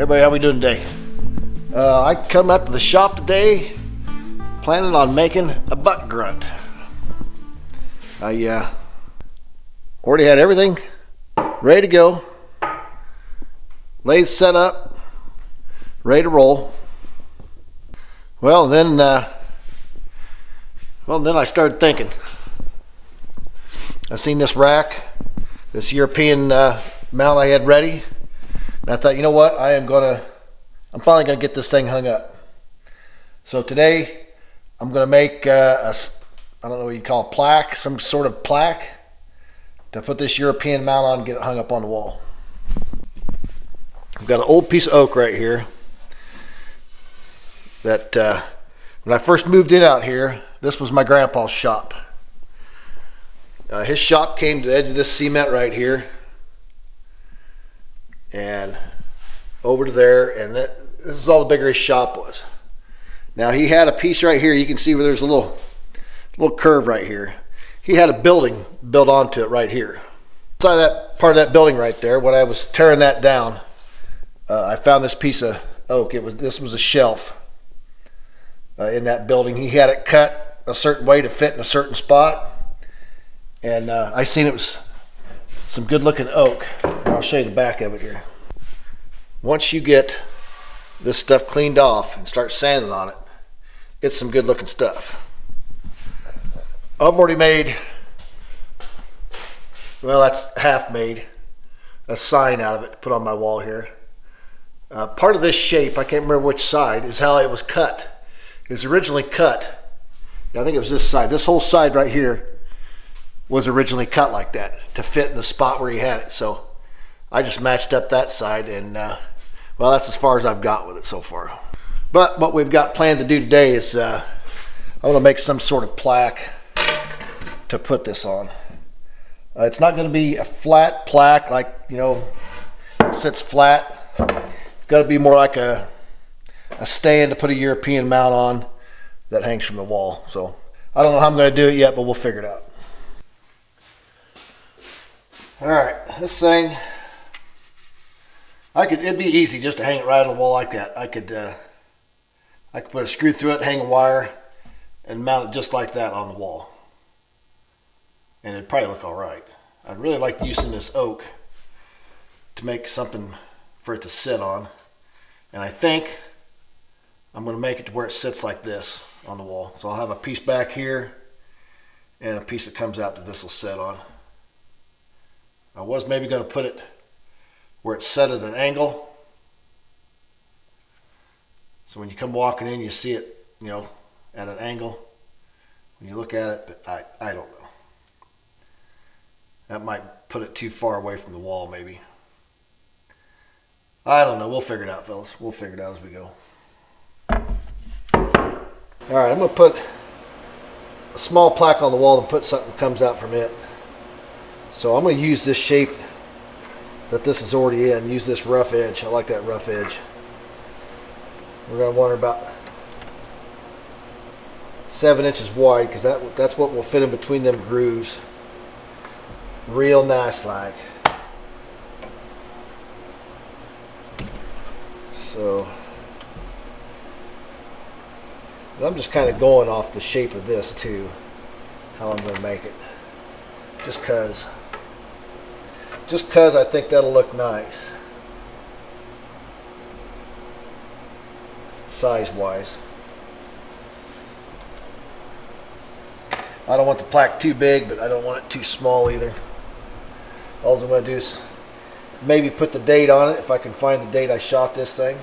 Everybody, how we doing today? I come up to the shop today planning on making a butt grunt. I already had everything ready to go, lathe set up, ready to roll. Well then I started thinking. I seen this rack, this European mount I had ready, and I thought, you know what, I'm finally gonna get this thing hung up. So today I'm gonna make I don't know what you call a plaque, some sort of plaque to put this European mount on and get it hung up on the wall. I've got an old piece of oak right here that when I first moved in out here, this was my grandpa's shop. His shop came to the edge of this cement right here and over to there, and this is all the bigger his shop was. Now he had a piece right here, you can see where there's a little curve right here. He had a building built onto it right here. Inside that part of that building right there, when I was tearing that down, I found this piece of oak. This was a shelf in that building. He had it cut a certain way to fit in a certain spot, and I seen it was some good looking oak. I'll show you the back of it here. Once you get this stuff cleaned off and start sanding on it, it's some good looking stuff. I've already made, well, that's half made, a sign out of it to put on my wall here. Part of this shape, I can't remember which side, is how it was cut. It was originally cut, I think it was this side. This whole side right here was originally cut like that to fit in the spot where he had it. So I just matched up that side, and well, that's as far as I've got with it so far. But what we've got planned to do today is I want to make some sort of plaque to put this on. It's not going to be a flat plaque like, you know, it sits flat. It's got to be more like a stand to put a European mount on that hangs from the wall. So I don't know how I'm going to do it yet, but we'll figure it out. All right, this thing, it'd be easy just to hang it right on the wall like that. I could put a screw through it, hang a wire, and mount it just like that on the wall. And it'd probably look all right. I'd really like using this oak to make something for it to sit on. And I think I'm going to make it to where it sits like this on the wall. So I'll have a piece back here and a piece that comes out that this will sit on. I was maybe going to put it where it's set at an angle. So when you come walking in, you see it, you know, at an angle. When you look at it, but I don't know. That might put it too far away from the wall, maybe. I don't know. We'll figure it out, fellas. We'll figure it out as we go. All right, I'm going to put a small plaque on the wall and put something that comes out from it. So I'm going to use this shape that this is already in. Use this rough edge. I like that rough edge. We're going to want it about 7 inches wide, because that's what will fit in between them grooves. Real nice like. So I'm just kind of going off the shape of this too, how I'm going to make it. Just cause I think that'll look nice, size-wise. I don't want the plaque too big, but I don't want it too small either. All I'm going to do is maybe put the date on it, if I can find the date I shot this thing.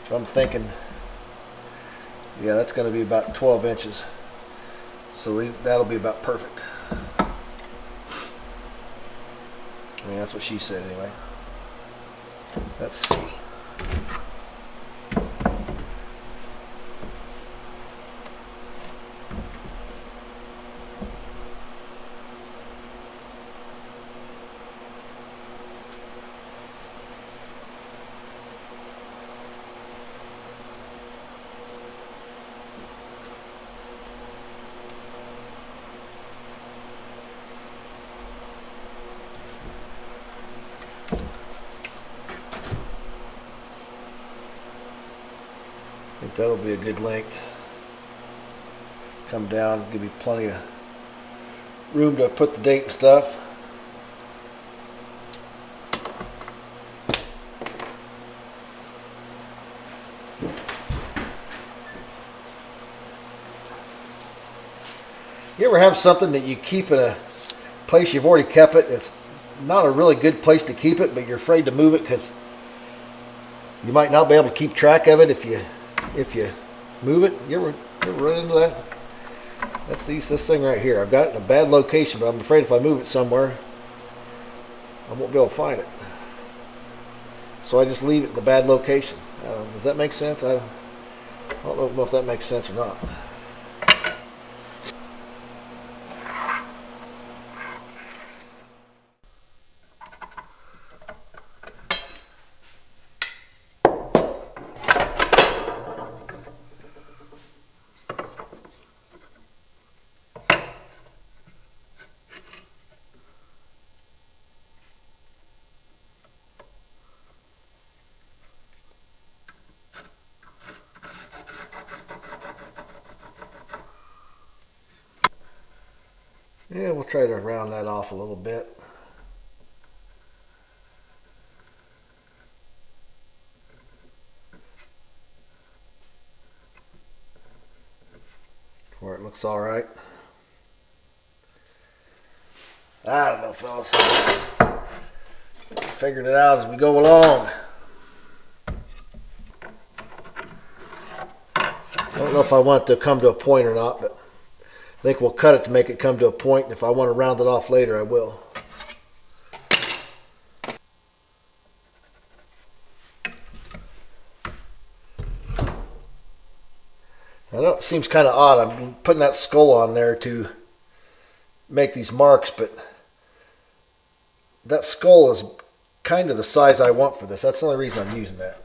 So I'm thinking, yeah, that's going to be about 12 inches. So that'll be about perfect. I mean, that's what she said anyway. Let's see. I think that'll be a good length. Come down, give me plenty of room to put the date and stuff. You ever have something that you keep in a place you've already kept it? It's not a really good place to keep it, but you're afraid to move it because you might not be able to keep track of it if you move it. You ever run into that? That's this thing right here. I've got it in a bad location, but I'm afraid if I move it somewhere, I won't be able to find it. So I just leave it in the bad location. Does that make sense? I don't know if that makes sense or not. Yeah, we'll try to round that off a little bit. Where it looks all right. I don't know, fellas. Figuring it out as we go along. I don't know if I want it to come to a point or not, but I think we'll cut it to make it come to a point, and if I want to round it off later, I will. I know it seems kind of odd. I'm putting that skull on there to make these marks, but that skull is kind of the size I want for this. That's the only reason I'm using that.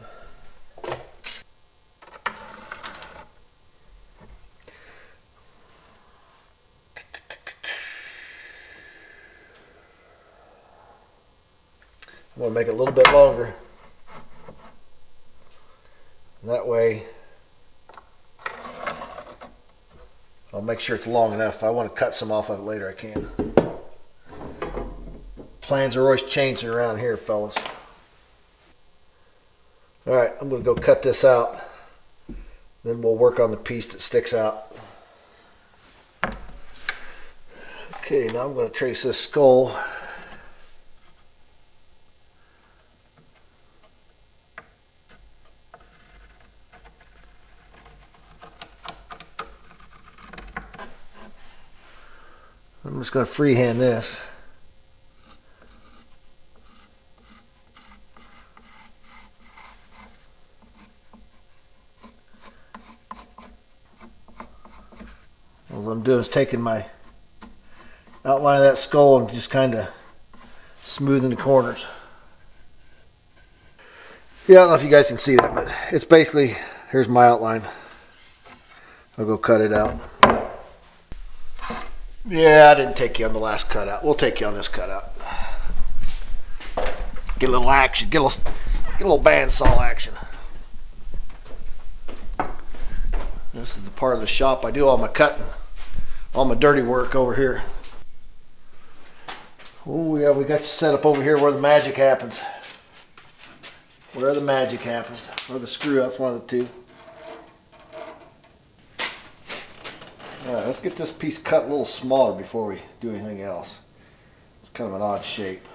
I want to make it a little bit longer. And that way, I'll make sure it's long enough. If I want to cut some off of it later, I can. Plans are always changing around here, fellas. All right, I'm going to go cut this out. Then we'll work on the piece that sticks out. Okay, now I'm going to trace this skull. I'm just going to freehand this. All I'm doing is taking my outline of that skull and just kind of smoothing the corners. Yeah, I don't know if you guys can see that, but it's basically, here's my outline. I'll go cut it out. Yeah, I didn't take you on the last cutout. We'll take you on this cutout. Get a little action. Get a little bandsaw action. This is the part of the shop I do all my cutting, all my dirty work over here. Oh yeah, we got you set up over here where the magic happens. Where the magic happens, or the screw ups, one of the two. Alright, let's get this piece cut a little smaller before we do anything else. It's kind of an odd shape.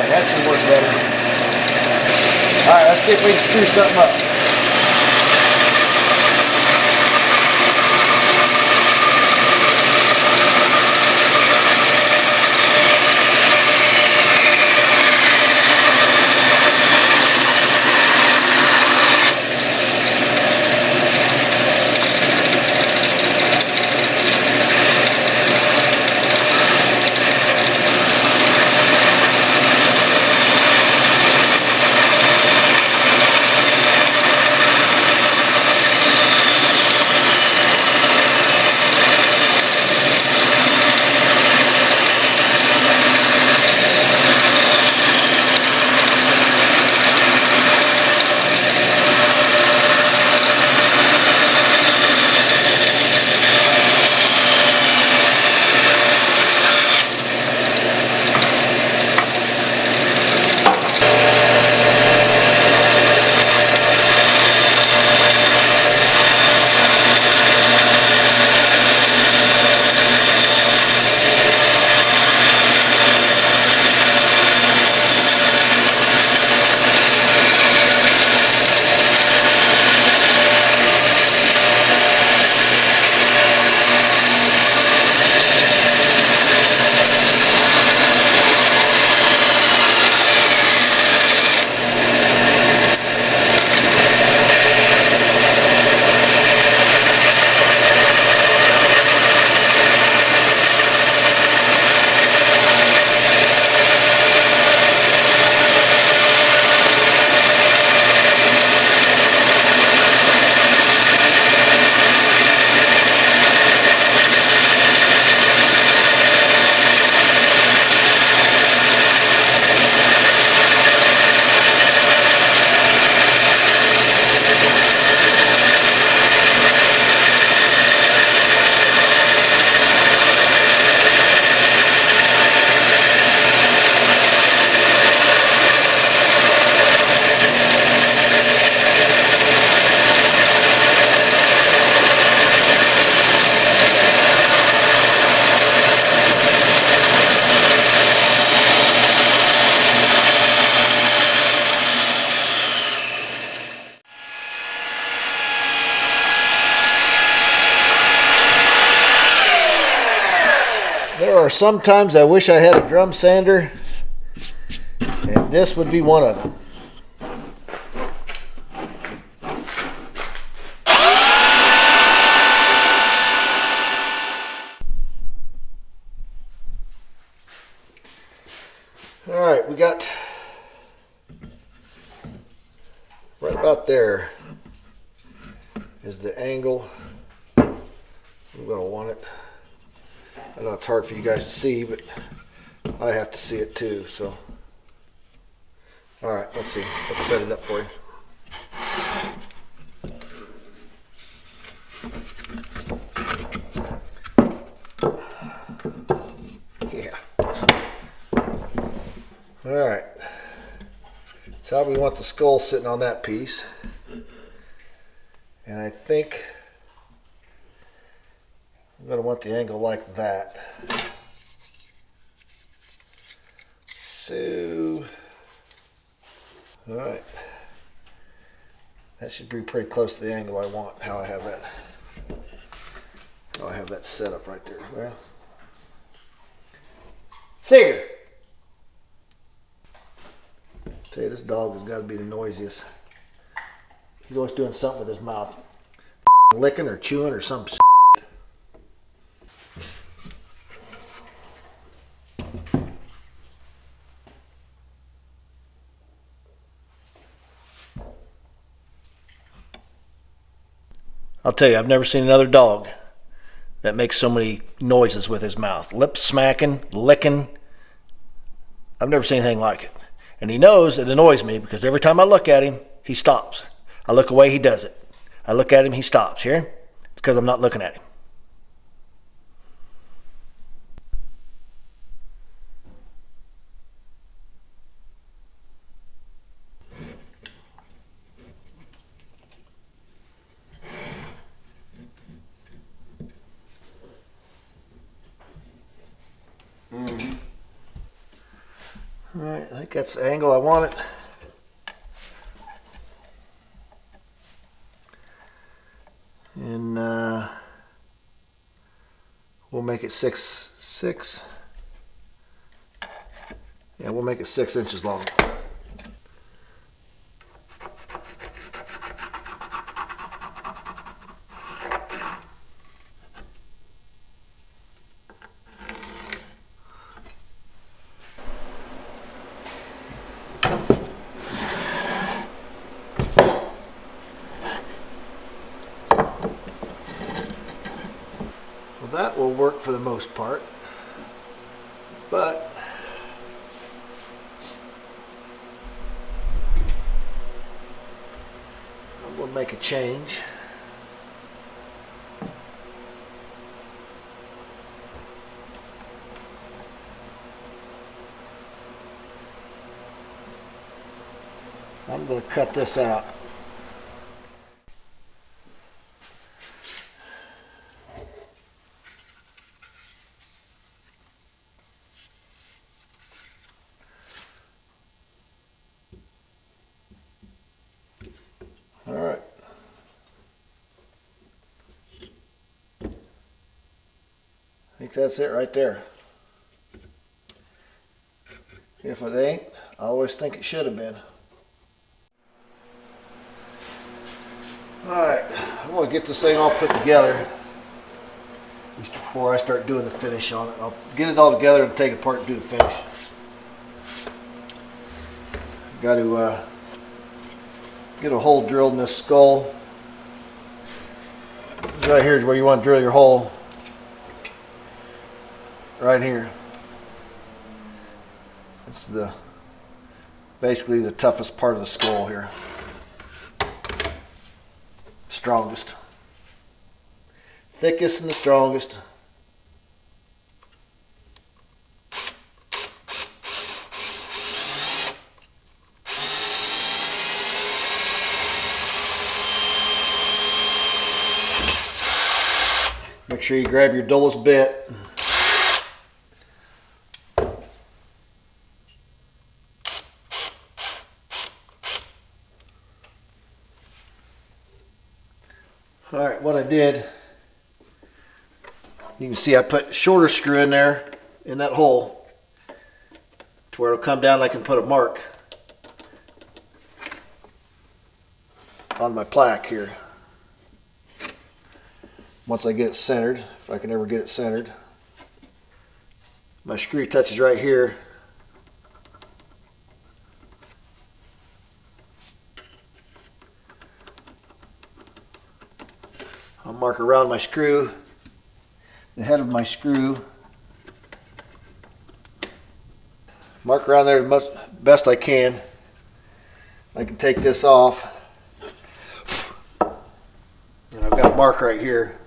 That should work better. Alright, let's see if we can screw something up. There are some times I wish I had a drum sander, and this would be one of them. All right, we got right about there is the angle. I'm going to want it. I know it's hard for you guys to see, but I have to see it too. So, all right, let's see. Let's set it up for you. Yeah. All right. That's how we want the skull sitting on that piece. And I think I'm going to want the angle like that. So, all right. That should be pretty close to the angle I want, how I have that set up right there. Well, Seeger! Tell you, this dog has got to be the noisiest. He's always doing something with his mouth. Licking or chewing or some shit. I'll tell you, I've never seen another dog that makes so many noises with his mouth. Lip smacking, licking. I've never seen anything like it. And he knows it annoys me because every time I look at him, he stops. I look away, he does it. I look at him, he stops. Here? It's because I'm not looking at him. All right, I think that's the angle I want it. And we'll make it 6. Yeah, we'll make it 6 inches long. That will work for the most part, but I'm going to make a change. I'm going to cut this out. All right. I think that's it right there. If it ain't, I always think it should have been. All right, I'm going to get this thing all put together just before I start doing the finish on it. I'll get it all together and take it apart and do the finish. Got to get a hole drilled in this skull. Right here is where you want to drill your hole. Right here. It's basically the toughest part of the skull here. Strongest. Thickest and the strongest. Make sure you grab your dullest bit. All right, what I did, you can see I put shorter screw in there in that hole to where it'll come down and I can put a mark on my plaque here. Once I get it centered, if I can ever get it centered. My screw touches right here. I'll mark around my screw, the head of my screw. Mark around there the best I can. I can take this off. And I've got a mark right here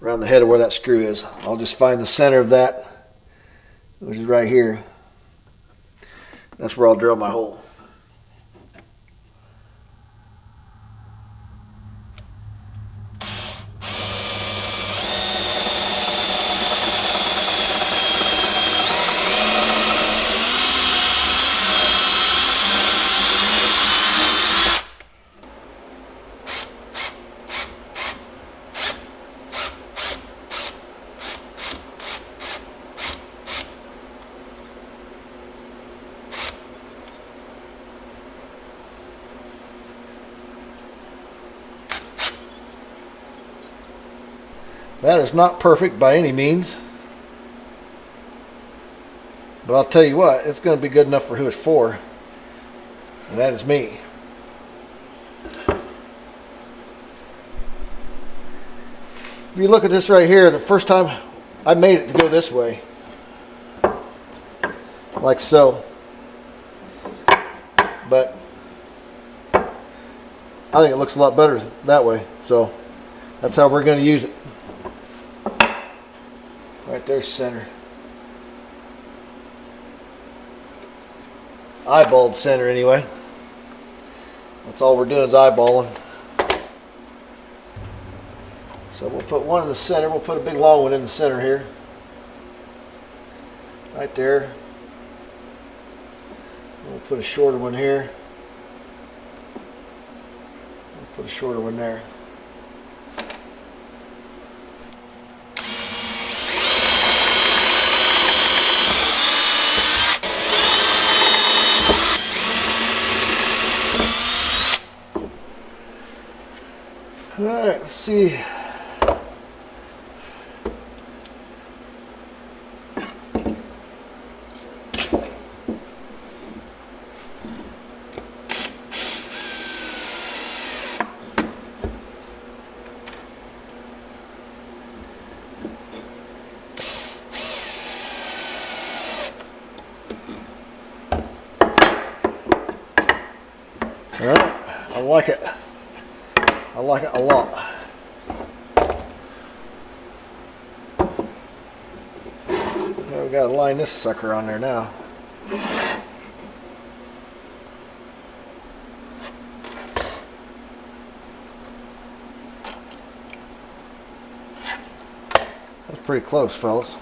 around the head of where that screw is. I'll just find the center of that, which is right here. That's where I'll drill my hole. That is not perfect by any means, but I'll tell you what, it's going to be good enough for who it's for, and that is me. If you look at this right here, the first time I made it to go this way, like so, but I think it looks a lot better that way, so that's how we're going to use it. Right there, center. Eyeballed center anyway. That's all we're doing is eyeballing. So we'll put one in the center. We'll put a big long one in the center here. Right there. We'll put a shorter one here. We'll put a shorter one there. All right, let's see. All right, I like it. I like it a lot. Now we gotta line this sucker on there now. That's pretty close, fellas.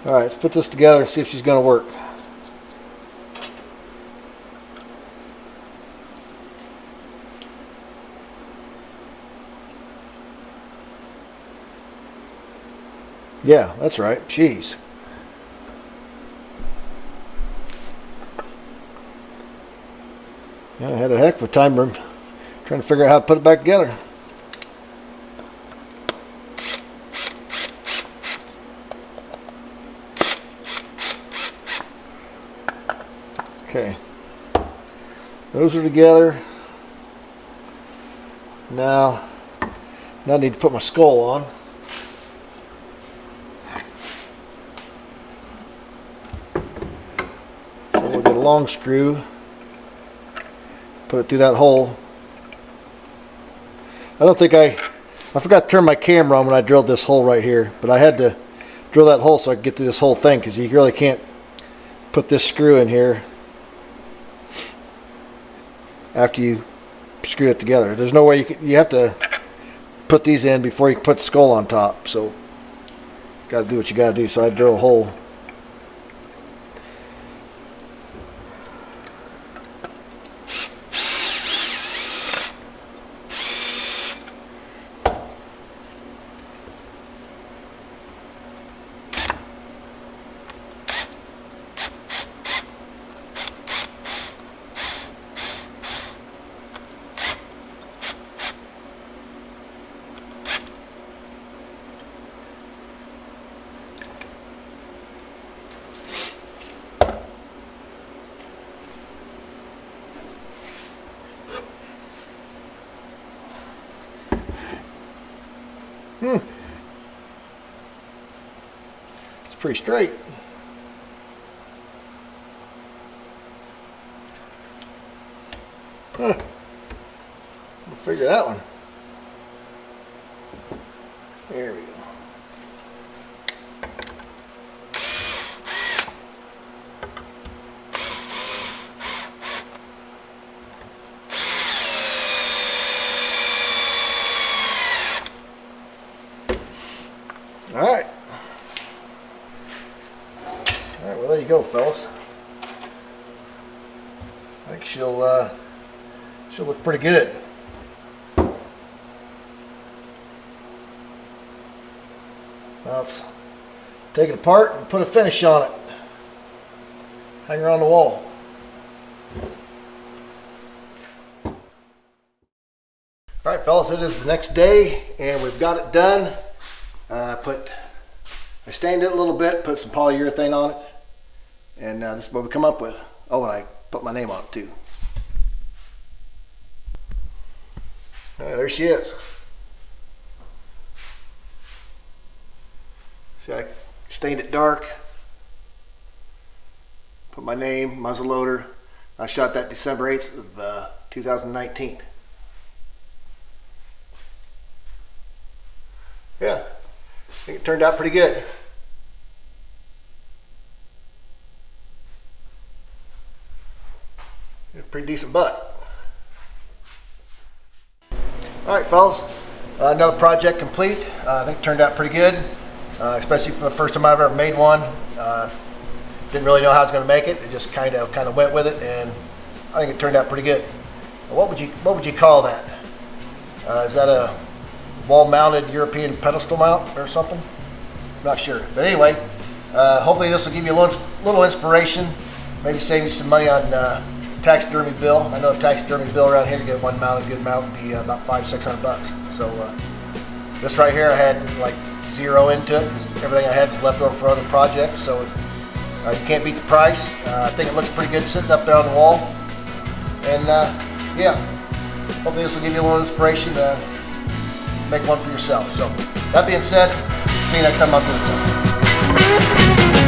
All right, let's put this together and see if she's going to work. Yeah, that's right. Jeez. Yeah, I had a heck of a time trying to figure out how to put it back together. Okay, those are together. Now I need to put my skull on. So we'll get a long screw, put it through that hole. I forgot to turn my camera on when I drilled this hole right here, but I had to drill that hole so I could get through this whole thing, because you really can't put this screw in here after you screw it together. There's no way you have to put these in before you can put the skull on top. So got to do what you got to do. So I drill a hole. It's pretty straight. We'll figure that one. There we go. All right, well there you go, fellas. I think she'll look pretty good. Now let's take it apart and put a finish on it. Hang her on the wall. All right, fellas, it is the next day and we've got it done. I stained it a little bit, put some polyurethane on it, and this is what we come up with. Oh, and I put my name on it too. All right, there she is. See, I stained it dark, put my name, muzzle loader. I shot that December 8th of 2019. Yeah. I think it turned out pretty good. A pretty decent butt. Alright, fellas, another project complete. I think it turned out pretty good, especially for the first time I've ever made one. Didn't really know how I was going to make it. It just kind of went with it, and I think it turned out pretty good. What would you call that? Is that a wall-mounted European pedestal mount or something? Not sure. But anyway, hopefully this will give you a little inspiration. Maybe save you some money on taxidermy bill. I know a taxidermy bill around here to get one mounted good mount would be about $500-600. So this right here I had like zero into it because everything I had was left over for other projects. So you can't beat the price. I think it looks pretty good sitting up there on the wall. And yeah, hopefully this will give you a little inspiration to make one for yourself. So that being said, see you next time I'm doing something.